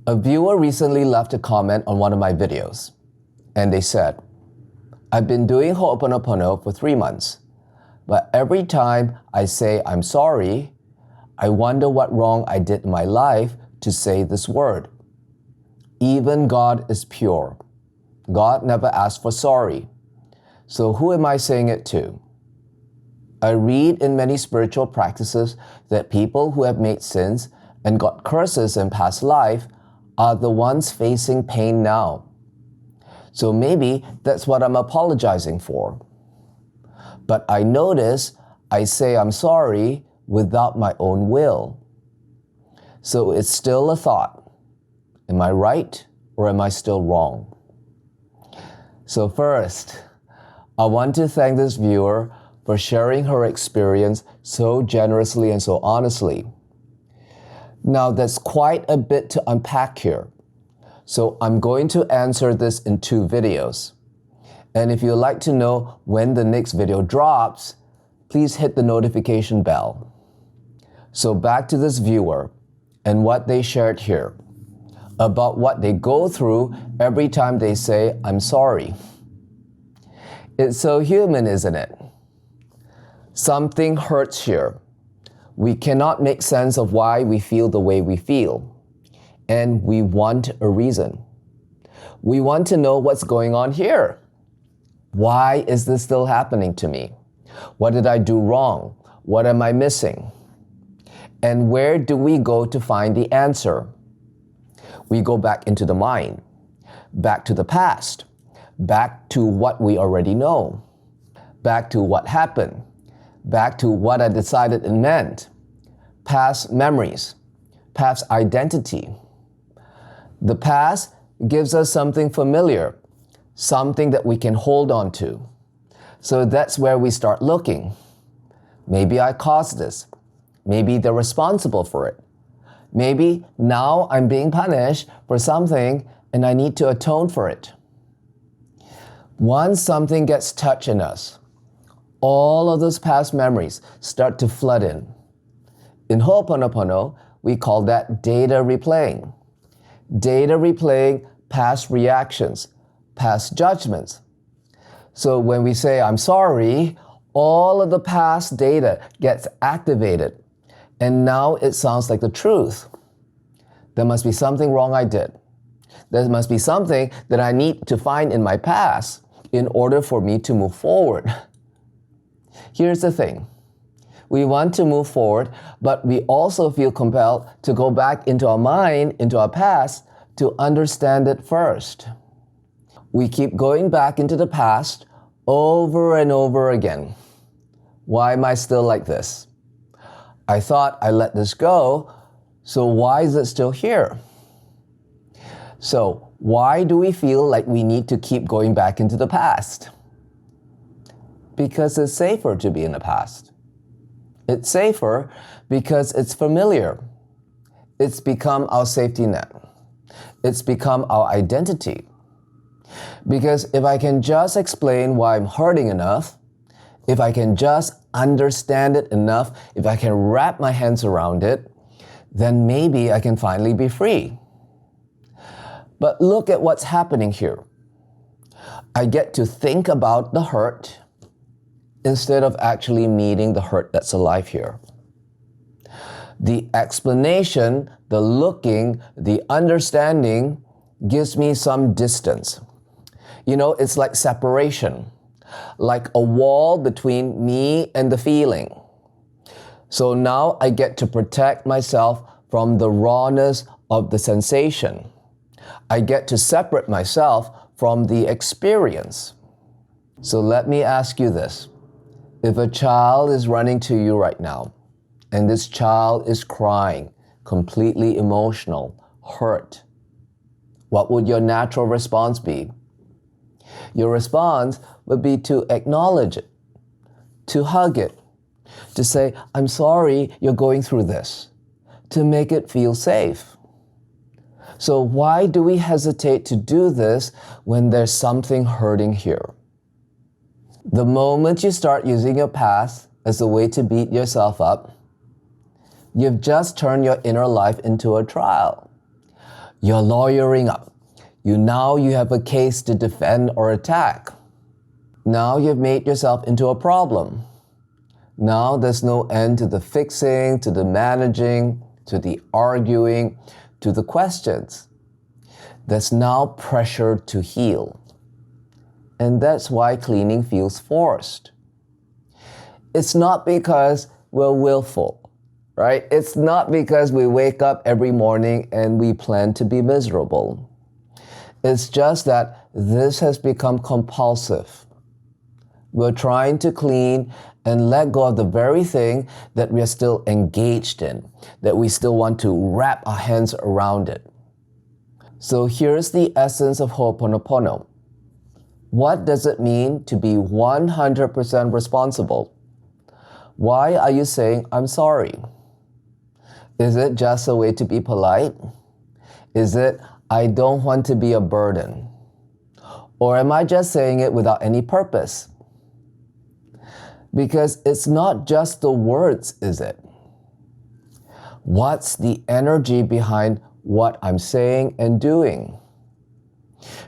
A viewer recently left a comment on one of my videos, and they said, I've been doing Hooponopono for 3 months, but every time I say I'm sorry, I wonder what wrong I did in my life to say this word. Even God is pure. God never asked for sorry. So who am I saying it to? I read in many spiritual practices that people who have made sins and got curses in past life are the ones facing pain now. So maybe that's what I'm apologizing for. But I notice I say I'm sorry without my own will. So it's still a thought. Am I right or am I still wrong? So first, I want to thank this viewer for sharing her experience so generously and so honestly. Now, there's quite a bit to unpack here, so I'm going to answer this in 2 videos. And if you'd like to know when the next video drops, please hit the notification bell. So back to this viewer and what they shared here about what they go through every time they say, I'm sorry. It's so human, isn't it? Something hurts here. We cannot make sense of why we feel the way we feel, and we want a reason. We want to know what's going on here. Why is this still happening to me? What did I do wrong? What am I missing? And where do we go to find the answer? We go back into the mind, back to the past, back to what we already know, back to what happened, back to what I decided it meant, past memories, past identity. The past gives us something familiar, something that we can hold on to. So that's where we start looking. Maybe I caused this. Maybe they're responsible for it. Maybe now I'm being punished for something and I need to atone for it. Once something gets touched in us, all of those past memories start to flood in. In Hooponopono, we call that data replaying. Data replaying past reactions, past judgments. So when we say, I'm sorry, all of the past data gets activated. And now it sounds like the truth. There must be something wrong I did. There must be something that I need to find in my past in order for me to move forward. Here's the thing. We want to move forward, but we also feel compelled to go back into our mind, into our past, to understand it first. We keep going back into the past over and over again. Why am I still like this? I thought I let this go, so why is it still here? So why do we feel like we need to keep going back into the past? Because it's safer to be in the past. It's safer because it's familiar. It's become our safety net. It's become our identity. Because if I can just explain why I'm hurting enough, if I can just understand it enough, if I can wrap my hands around it, then maybe I can finally be free. But look at what's happening here. I get to think about the hurt instead of actually meeting the hurt that's alive here. The explanation, the looking, the understanding gives me some distance. You know, it's like separation, like a wall between me and the feeling. So now I get to protect myself from the rawness of the sensation. I get to separate myself from the experience. So let me ask you this. If a child is running to you right now, and this child is crying, completely emotional, hurt, what would your natural response be? Your response would be to acknowledge it, to hug it, to say, I'm sorry you're going through this, to make it feel safe. So why do we hesitate to do this when there's something hurting here? The moment you start using your past as a way to beat yourself up, you've just turned your inner life into a trial. You're lawyering up. Now you have a case to defend or attack. Now you've made yourself into a problem. Now there's no end to the fixing, to the managing, to the arguing, to the questions. There's now pressure to heal. And that's why cleaning feels forced. It's not because we're willful, right? It's not because we wake up every morning and we plan to be miserable. It's just that this has become compulsive. We're trying to clean and let go of the very thing that we are still engaged in, that we still want to wrap our hands around it. So here's the essence of Hooponopono. What does it mean to be 100% responsible? Why are you saying, I'm sorry? Is it just a way to be polite? Is it, I don't want to be a burden? Or am I just saying it without any purpose? Because it's not just the words, is it? What's the energy behind what I'm saying and doing?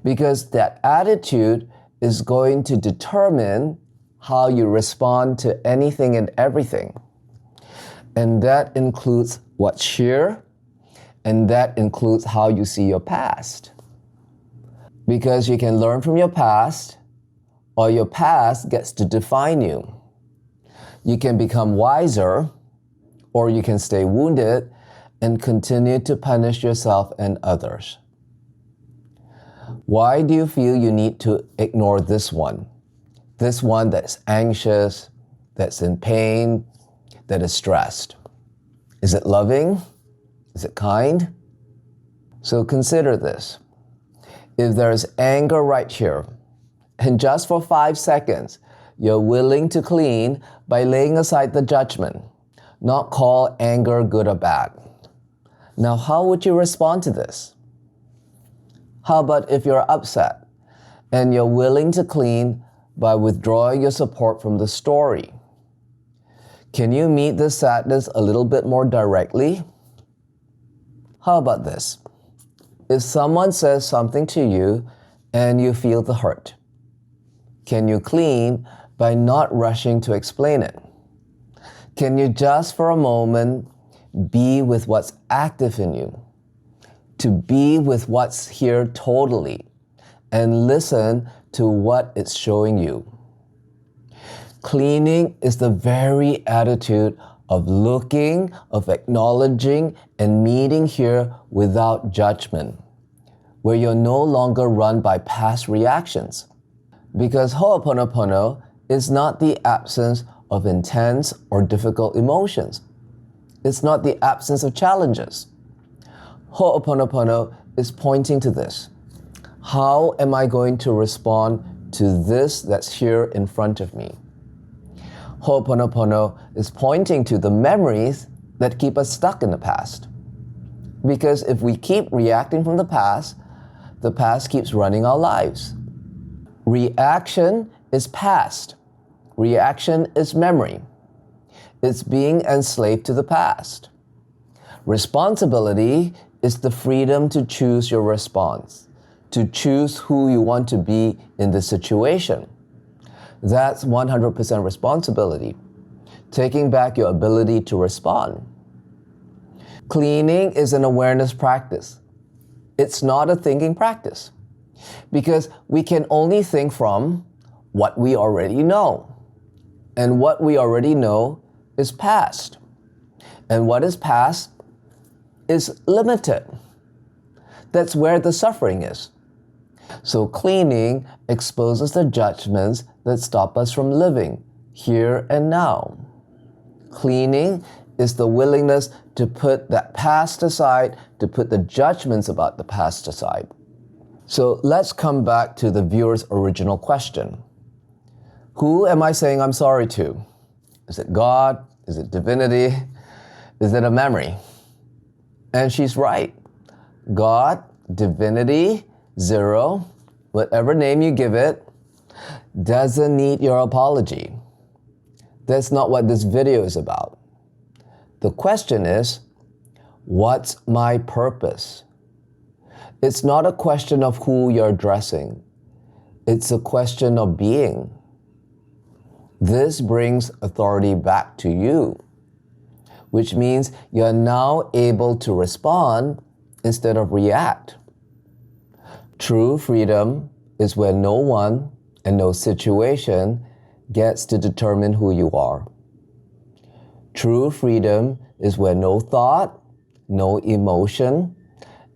Because that attitude is going to determine how you respond to anything and everything. And that includes what's here, and that includes how you see your past. Because you can learn from your past, or your past gets to define you. You can become wiser, or you can stay wounded and continue to punish yourself and others. Why do you feel you need to ignore this one? This one that's anxious, that's in pain, that is stressed. Is it loving? Is it kind? So consider this. If there's anger right here, and just for 5 seconds, you're willing to clean by laying aside the judgment, not call anger good or bad. Now, how would you respond to this? How about if you're upset and you're willing to clean by withdrawing your support from the story? Can you meet this sadness a little bit more directly? How about this? If someone says something to you and you feel the hurt, can you clean by not rushing to explain it? Can you just for a moment be with what's active in you? To be with what's here totally and listen to what it's showing you. Cleaning is the very attitude of looking, of acknowledging, and meeting here without judgment, where you're no longer run by past reactions. Because Hooponopono is not the absence of intense or difficult emotions. It's not the absence of challenges. Hooponopono is pointing to this. How am I going to respond to this that's here in front of me? Hooponopono is pointing to the memories that keep us stuck in the past. Because if we keep reacting from the past keeps running our lives. Reaction is past. Reaction is memory. It's being enslaved to the past. Responsibility is the freedom to choose your response, to choose who you want to be in the situation. That's 100% responsibility, taking back your ability to respond. Cleaning is an awareness practice. It's not a thinking practice, because we can only think from what we already know. And what we already know is past. And what is past is limited. That's where the suffering is. So cleaning exposes the judgments that stop us from living here and now. Cleaning is the willingness to put that past aside, to put the judgments about the past aside. So let's come back to the viewer's original question. Who am I saying I'm sorry to? Is it God? Is it divinity? Is it a memory? And she's right. God, divinity, zero, whatever name you give it, doesn't need your apology. That's not what this video is about. The question is, what's my purpose? It's not a question of who you're addressing. It's a question of being. This brings authority back to you, which means you're now able to respond instead of react. True freedom is when no one and no situation gets to determine who you are. True freedom is when no thought, no emotion,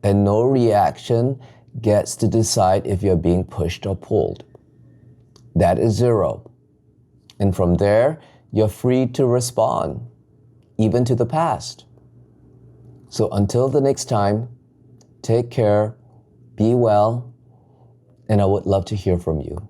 and no reaction gets to decide if you're being pushed or pulled. That is zero. And from there, you're free to respond, even to the past. So until the next time, take care, be well, and I would love to hear from you.